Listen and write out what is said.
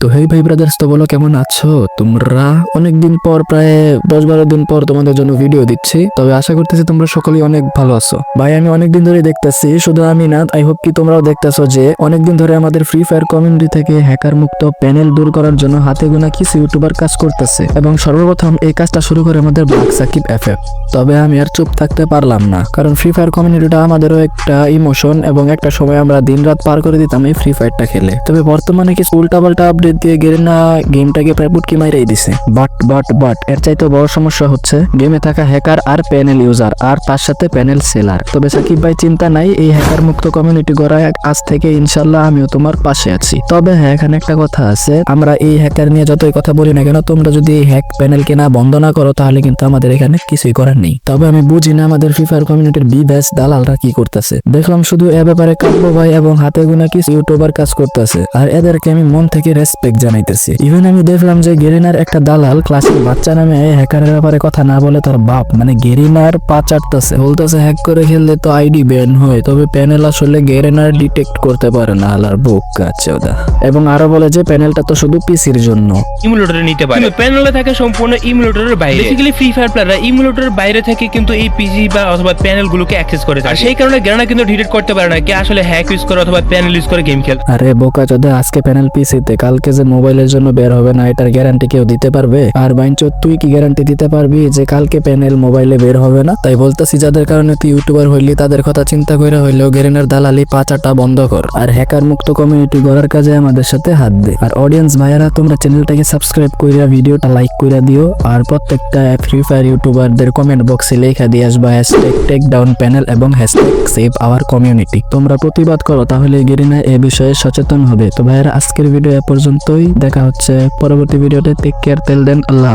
তো হেই ভাই ব্রাদার্স, তো বলো কেমন আছো তোমরা? অনেকদিন পর, প্রায় 10-12 দিন পর তোমাদের জন্য ভিডিও দিচ্ছি। তবে আশা করতেছি তোমরা সকলেই অনেক ভালো আছো। ভাই আমি অনেকদিন ধরে দেখতেছি, শুধু আমি না, আই হোপ কি তোমরাও দেখতেছো, যে অনেকদিন ধরে আমাদের ফ্রি ফায়ার কমিউনিটি থেকে হ্যাকার মুক্ত প্যানেল দূর করার জন্য হাতে গোনা কিছু ইউটিউবার কাজ করতেছে, এবং সর্বপ্রথম এই কাজটা শুরু করে আমাদের ব্ল্যাক সাকিব এফএফ। তবে আমি আর চুপ থাকতে পারলাম না, কারণ ফ্রি ফায়ার কমিউনিটিটা আমাদেরও একটা ইমোশন, এবং একটা সময় আমরা দিনরাত পার করে দিতাম এই ফ্রি ফায়ারটা খেলে। তবে বর্তমানে কিছু উল্টাপাল্টা আপডেট দিয়ে গেরিনা গেমটাকে প্রায় পুটকি মাইরাই দিছে। বাট এর চাইতে বড় সমস্যা হচ্ছে গেমে থাকা হ্যাকার আর প্যানেল ইউজার, আর তার সাথে প্যানেল সেলার। তবে সাকিব ভাই চিন্তা নাই, এই হ্যাকার মুক্ত কমিউনিটি গড়ায় আজ থেকে ইনশাল্লাহ আমিও তোমার পাশে আছি। তবে হ্যাঁ, এখানে একটা কথা আছে, আমরা এই হ্যাকার নিয়ে যতই কথা বলি না কেন, তোমরা যদি এই হ্যাক প্যানেল কেনা বন্ধ না করো, তাহলে কিন্তু আমাদের এখানে কিছুই করার নেই। তবে আমি বুঝি না আমাদের ফ্রি ফায়ার কমিউনিটির বি ব্যাচ দালালরা কি করতেছে। দেখলাম শুধু এ ব্যাপারে কাব্য ভাই এবং হাতে গোনা কিছু ইউটিউবার কাজ করতেছে, আর এদেরকে আমি মন থেকে রেসপেক্ট জানাইতেছি। ইভেন আমি দেখলাম যে গেরিনার একটা দালাল ক্লাসিক বাচ্চা নামে হ্যাকারের ব্যাপারে কথা না বলে তার বাপ, মানে গেরিনার পা চাটতেছে, বলতেছে হ্যাক করে খেললে তো আইডি ব্যান হয়, তবে প্যানেল আসলে গেরিনার ডিটেক্ট করতে পারে না। আলার বুক কাছে ওদা। এবং আরো বলে যে প্যানেলটা তো শুধু পিসির জন্য, ইমুলেটরে নিতে পারে, প্যানেলে থাকে সম্পূর্ণ ইমুলেটরের বাইরে। বেসিক্যালি ফ্রি ফায়ার প্লেয়াররা ইমুলেটরের বাইরে থেকে কিন্তু এই পিসি বা অথবা প্যানেল গুলোকে অ্যাক্সেস করে, আর সেই কারণে গেরানা কিন্তু ডিটেক্ট করতে পারে না কে আসলে হ্যাক ইউজ করে অথবা প্যানেল ইউজ করে গেম খেলে। আরে বোকা চোদা, আজকে প্যানেল পিসিতে, কালকে যে মোবাইলের জন্য বের হবে না, এটার গ্যারান্টি কেউ দিতে পারবে? আর বাইনচো তুই কি গ্যারান্টি দিতে পারবি যে কালকে প্যানেল মোবাইলে বের হবে না? তাই বলতেছি, যাদের কারণে তুই ইউটিউবার হইলি তাদের কথা চিন্তা করে হইলেও গেরিনার দালালি পাচাটা বন্ধ কর, আর হ্যাকার মুক্ত কমিউনিটি গড়ার কাজে আমাদের সাথে হাত দে। আর অডিয়েন্স ভাইয়ারা, তোমরা চ্যানেলটাকে সাবস্ক্রাইব কইরা ভিডিওটা লাইক কইরা দিও, আর প্রত্যেকটা ফ্রি ফায়ার ইউটিউবারদের কমেন্ট বক্সে লেখা দিয়ে আসবা হ্যাশট্যাগ টেক ডাউন প্যানেল এবং হ্যাশট্যাগ সেভ আওয়ার কমিউনিটি। তোমরা প্রতিবাদ করো, তাহলে গেরিনা এ বিষয়ে সচেতন হবে। তো ভাইয়ারা, আজকের ভিডিও এ পর্যন্তই, দেখা হচ্ছে পরবর্তী ভিডিওতে। টেক কেয়ার, তেল দেন, আল্লাহ।